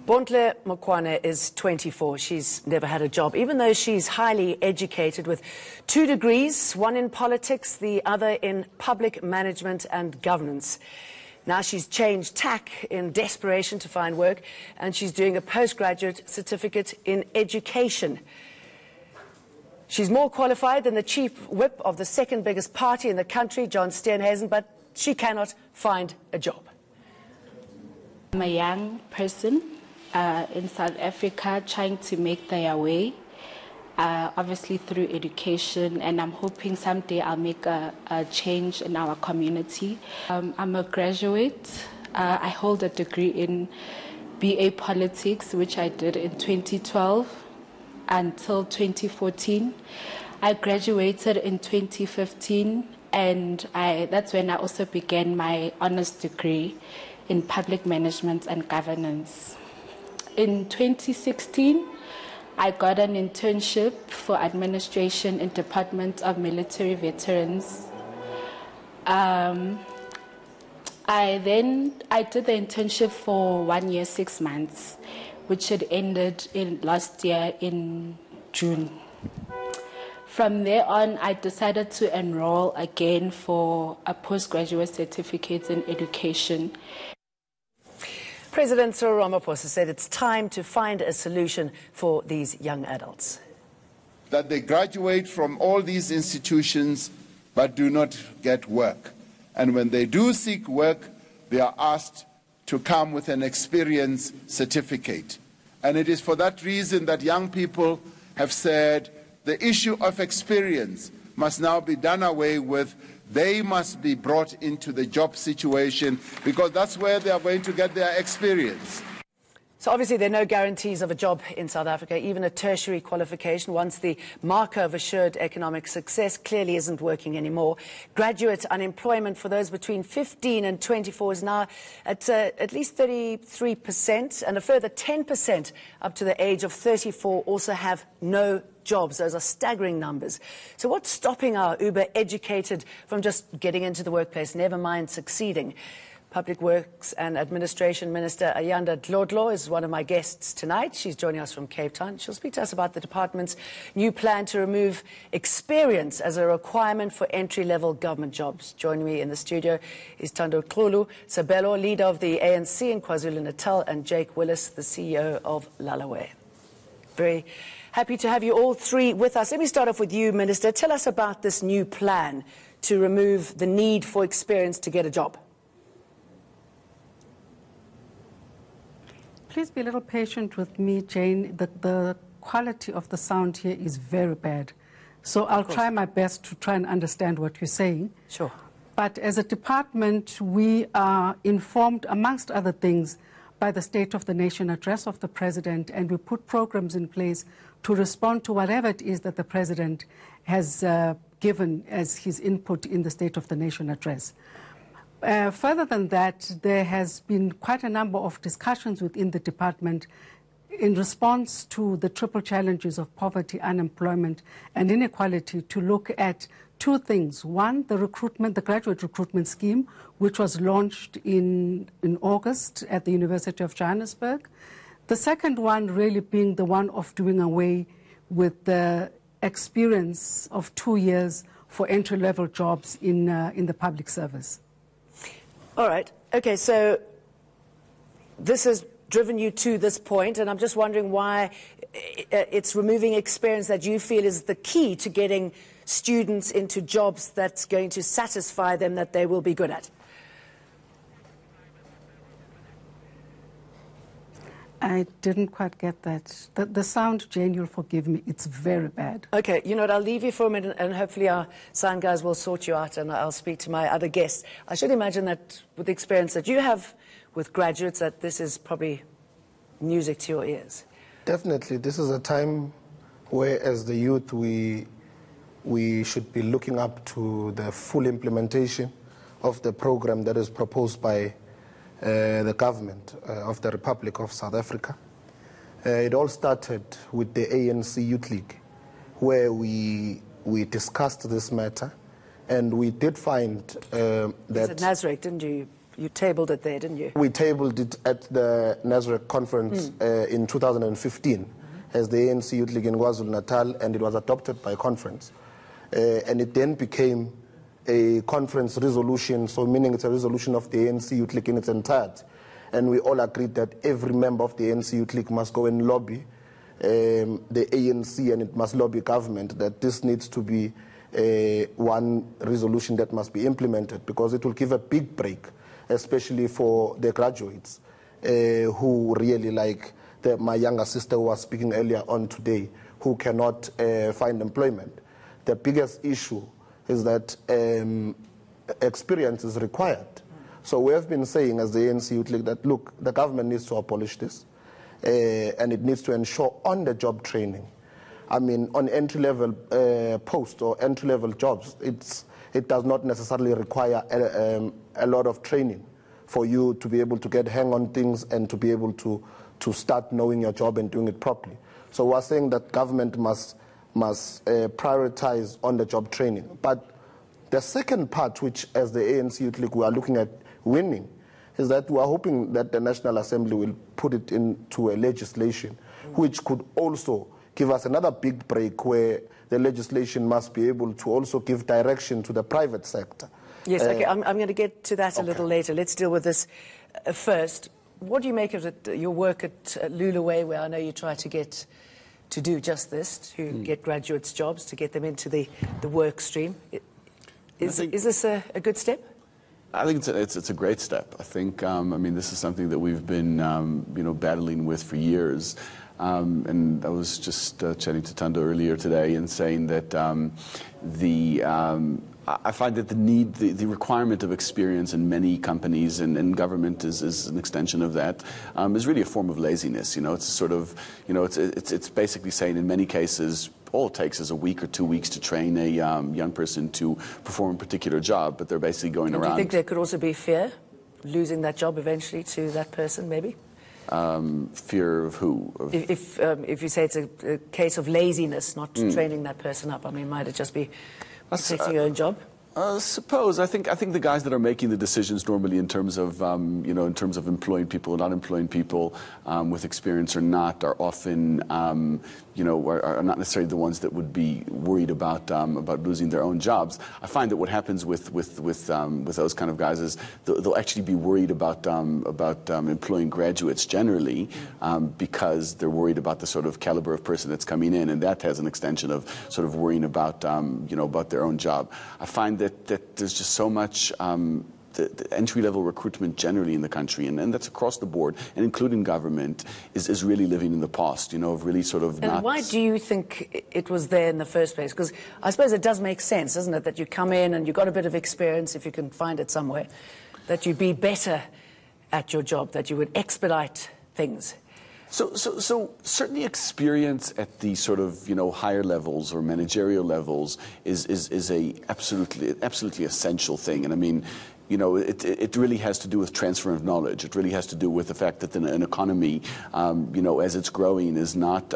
Bontle Mokwane is 24. She's never had a job, even though she's highly educated with 2 degrees, one in politics, the other in public management and governance. Now she's changed tack in desperation to find work, and she's doing a postgraduate certificate in education. She's more qualified than the chief whip of the second biggest party in the country, John Steenhuisen, but she cannot find a job. I'm a young person in South Africa trying to make their way, obviously through education, and I'm hoping someday I'll make a change in our community. I'm a graduate. I hold a degree in BA Politics, which I did in 2012 until 2014. I graduated in 2015, and that's when I also began my honors degree in public management and governance. In 2016, I got an internship for administration in Department of Military Veterans. I did the internship for 1 year, 6 months, which had ended last year in June. From there on, I decided to enroll again for a postgraduate certificate in education. President Cyril Ramaphosa said it's time to find a solution for these young adults. That they graduate from all these institutions but do not get work. And when they do seek work, they are asked to come with an experience certificate. And it is for that reason that young people have said the issue of experience must now be done away with. They must be brought into the job situation because that's where they are going to get their experience. So obviously there are no guarantees of a job in South Africa. Even a tertiary qualification, once the marker of assured economic success, clearly isn't working anymore. Graduate unemployment for those between 15 and 24 is now at least 33%, and a further 10% up to the age of 34 also have no jobs. Those are staggering numbers. So what's stopping our uber-educated from just getting into the workplace, never mind succeeding? Public Works and Administration Minister Ayanda Dlodlo is one of my guests tonight. She's joining us from Cape Town. She'll speak to us about the department's new plan to remove experience as a requirement for entry-level government jobs. Joining me in the studio is Thanduxolo, Sabelo, leader of the ANC in KwaZulu-Natal, and Jake Willis, the CEO of Lulaway. Very happy to have you all three with us. Let me start off with you, Minister. Tell us about this new plan to remove the need for experience to get a job. Please be a little patient with me, Jane. The quality of the sound here is very bad. So I'll try my best to try and understand what you're saying. Sure. But as a department, we are informed, amongst other things, by the State of the Nation address of the President, and we put programs in place to respond to whatever it is that the President has given as his input in the State of the Nation address. Further than that, there has been quite a number of discussions within the department in response to the triple challenges of poverty, unemployment, and inequality to look at 2 things. One, the recruitment, the graduate recruitment scheme, which was launched in August at the University of Johannesburg. The second one really being the one of doing away with the experience of 2 years for entry-level jobs in the public service. All right. Okay, so this has driven you to this point, and I'm just wondering why it's removing experience that you feel is the key to getting students into jobs that's going to satisfy them, that they will be good at. I didn't quite get that. The sound, Jane, you'll forgive me, it's very bad. Okay, you know what, I'll leave you for a minute and hopefully our sound guys will sort you out, and I'll speak to my other guests. I should imagine that with the experience that you have with graduates, that this is probably music to your ears. Definitely. This is a time where, as the youth, we should be looking up to the full implementation of the program that is proposed by the government of the Republic of South Africa. It all started with the ANC Youth League, where we discussed this matter, and we did find that... You said Nazareth, didn't you? You tabled it there, didn't you? We tabled it at the NASREC conference in 2015 as the ANC Youth League in KwaZulu-Natal, and it was adopted by conference. And it then became a conference resolution, so meaning it's a resolution of the ANC Youth League in its entirety. And we all agreed that every member of the ANC Youth League must go and lobby the ANC, and it must lobby government that this needs to be one resolution that must be implemented, because it will give a big break, especially for the graduates who really, like my younger sister who was speaking earlier on today, who cannot find employment. The biggest issue is that experience is required. So we have been saying as the ANC Youth League that, look, the government needs to abolish this, and it needs to ensure on-the-job training. I mean, on entry-level posts or entry-level jobs, it does not necessarily require a lot of training for you to be able to get hang on things and to be able to start knowing your job and doing it properly. So we're saying that government must prioritize on-the-job training. But the second part, which as the ANC Youth League we are looking at winning, is that we are hoping that the National Assembly will put it into a legislation which could also give us another big break, where the legislation must be able to also give direction to the private sector. Yes, okay. I'm going to get to that a little later. Let's deal with this first. What do you make of it, your work at Lulaway, where I know you try to do just this, to get graduates jobs, to get them into the work stream? Is this a good step? I think it's a great step. I think, I mean, this is something that we've been, battling with for years. And I was just chatting to Thando earlier today and saying that I find that the requirement of experience in many companies and government is an extension of that, is really a form of laziness. It's sort of, it's basically saying in many cases, all it takes is a week or 2 weeks to train a young person to perform a particular job, but they're basically going around. Do you think there could also be fear, losing that job eventually to that person, maybe? Fear of who? If you say it's a case of laziness, not training that person up, I mean, might it just be protecting your own job? Suppose I think the guys that are making the decisions normally in terms of in terms of employing people or not employing people with experience or not are often are not necessarily the ones that would be worried about losing their own jobs. I find that what happens with those kind of guys is they'll actually be worried about employing graduates generally because they're worried about the sort of caliber of person that's coming in, and that has an extension of sort of worrying about about their own job. I find that there's just so much the entry-level recruitment generally in the country, and that's across the board, and including government, is really living in the past, of really sort of not... And why do you think it was there in the first place? Because I suppose it does make sense, doesn't it, that you come in and you've got a bit of experience, if you can find it somewhere, that you'd be better at your job, that you would expedite things. So certainly experience at the sort of higher levels or managerial levels is a absolutely essential thing, and I mean. It really has to do with transfer of knowledge. It really has to do with the fact that an economy, as it's growing, is not,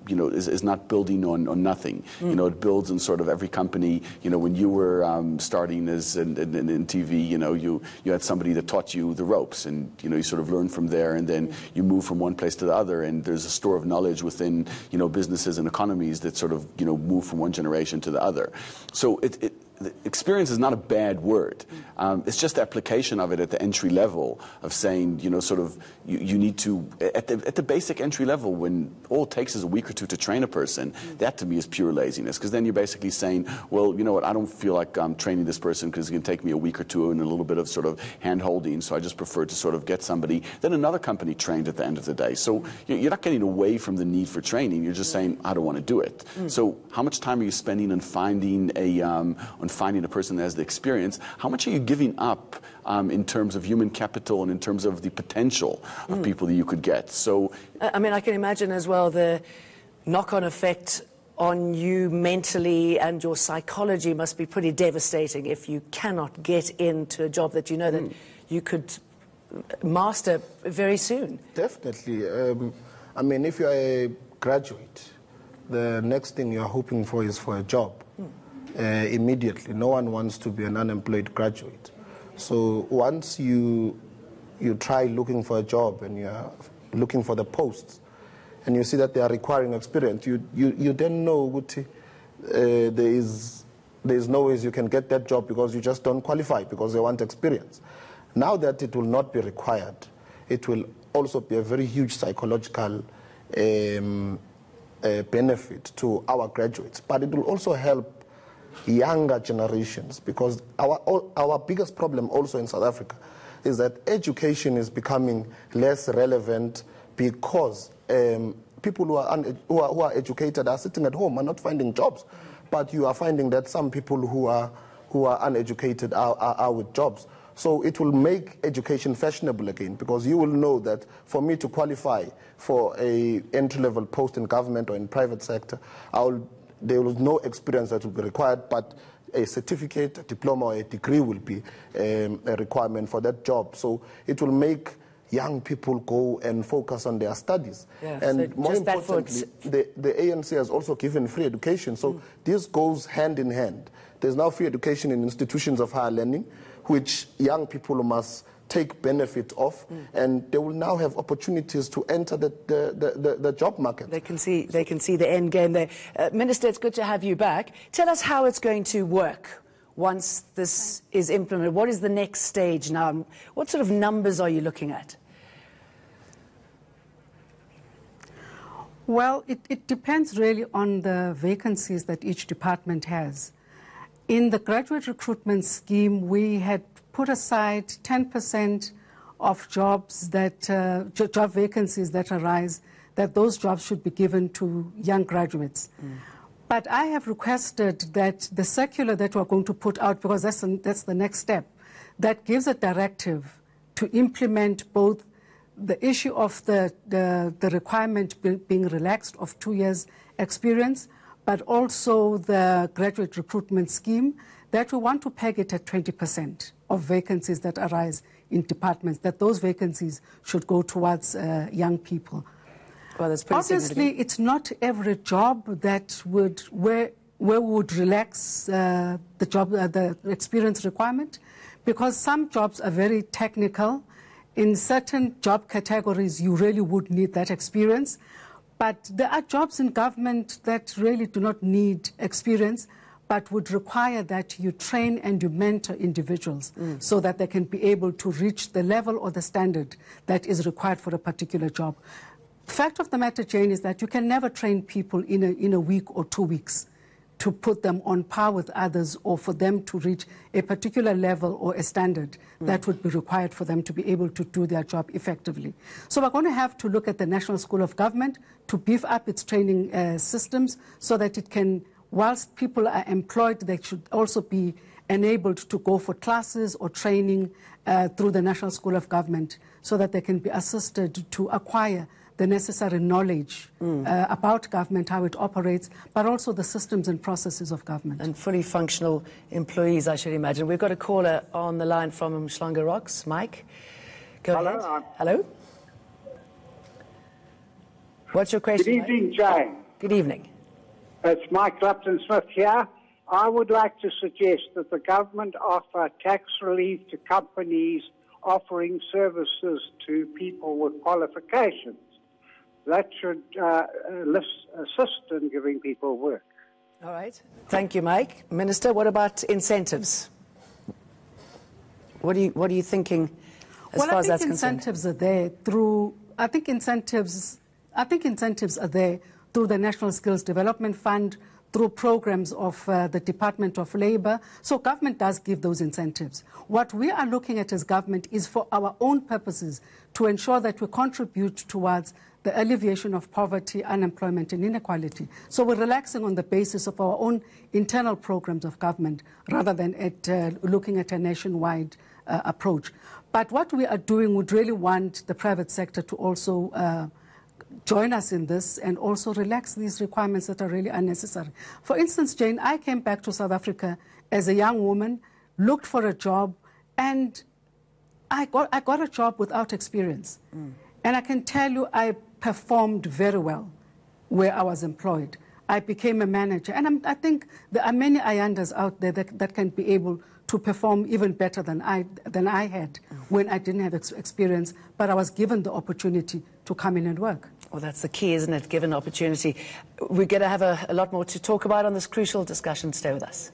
is not building on nothing. It builds in sort of every company. When you were starting as in TV, you had somebody that taught you the ropes, and you sort of learned from there, and then you move from one place to the other, and there's a store of knowledge within businesses and economies that sort of move from one generation to the other. So experience is not a bad word. It's just the application of it at the entry level of saying, you need to, at the basic entry level, when all it takes is a week or two to train a person, that to me is pure laziness. Because then you're basically saying, well, you know what, I don't feel like I'm training this person because it's going to take me a week or two and a little bit of sort of hand-holding, so I just prefer to sort of get somebody, then another company trained at the end of the day. So you're not getting away from the need for training, you're just saying, I don't want to do it. So how much time are you spending on finding a person that has the experience? How much are you giving up in terms of human capital and in terms of the potential of people that you could get? So, I mean, I can imagine as well the knock-on effect on you mentally, and your psychology must be pretty devastating if you cannot get into a job that that you could master very soon. Definitely. I mean, if you're a graduate, the next thing you're hoping for is for a job. Immediately. No one wants to be an unemployed graduate. So once you try looking for a job and you're looking for the posts, and you see that they are requiring experience, you then know there is no ways you can get that job because you just don't qualify, because they want experience. Now that it will not be required, it will also be a very huge psychological benefit to our graduates, but it will also help younger generations, because our biggest problem also in South Africa is that education is becoming less relevant because people who are educated are sitting at home and not finding jobs. But you are finding that some people who are uneducated are with jobs. So it will make education fashionable again, because you will know that for me to qualify for a entry-level post in government or in private sector, there will no experience that will be required, but a certificate, a diploma, or a degree will be a requirement for that job. So it will make young people go and focus on their studies. Yeah, and so more importantly, the ANC has also given free education. So this goes hand in hand. There's now free education in institutions of higher learning, which young people must take benefit of, and they will now have opportunities to enter the job market. They can see the end game there. Minister, it's good to have you back. Tell us how it's going to work once this is implemented. What is the next stage now? What sort of numbers are you looking at? Well, it depends really on the vacancies that each department has. In the graduate recruitment scheme, we had put aside 10% of jobs that job vacancies that arise, that those jobs should be given to young graduates. But I have requested that the circular that we're going to put out, because that's the next step, that gives a directive to implement both the issue of the requirement being relaxed of 2 years experience, but also the graduate recruitment scheme, that we want to peg it at 20% of vacancies that arise in departments, that those vacancies should go towards young people. Well, that's pretty Obviously, it's not every job that where we would relax the experience requirement, because some jobs are very technical. In certain job categories, you really would need that experience. But there are jobs in government that really do not need experience, but would require that you train and you mentor individuals so that they can be able to reach the level or the standard that is required for a particular job. The fact of the matter, Jane, is that you can never train people in a week or 2 weeks to put them on par with others, or for them to reach a particular level or a standard that would be required for them to be able to do their job effectively. So we're going to have to look at the National School of Government to beef up its training systems so that it can, whilst people are employed, they should also be enabled to go for classes or training through the National School of Government, so that they can be assisted to acquire the necessary knowledge about government, how it operates, but also the systems and processes of government. And fully functional employees, I should imagine. We've got a caller on the line from Mhlanga Rocks. Mike, go ahead. Hello. What's your question? Good evening, Jane. Good evening. It's Mike Lupton-Smith here. I would like to suggest that the government offer tax relief to companies offering services to people with qualifications. That should assist in giving people work. All right. Thank you, Mike. Minister, what about incentives? What are you thinking as far as that's concerned? Incentives are there through. I think incentives are there through the National Skills Development Fund, through programs of the Department of Labour. So government does give those incentives. What we are looking at as government is for our own purposes to ensure that we contribute towards the alleviation of poverty, unemployment and inequality. So we're relaxing on the basis of our own internal programs of government rather than looking at a nationwide approach. But what we are doing would really want the private sector to also join us in this and also relax these requirements that are really unnecessary. For instance, Jane, I came back to South Africa as a young woman, looked for a job, and I got a job without experience. And I can tell you I performed very well where I was employed. I became a manager. And I think there are many Ayandas out there that can be able to perform even better than I had when I didn't have experience, but I was given the opportunity to come in and work. Well, that's the key, isn't it? Given opportunity. We're going to have a lot more to talk about on this crucial discussion. Stay with us.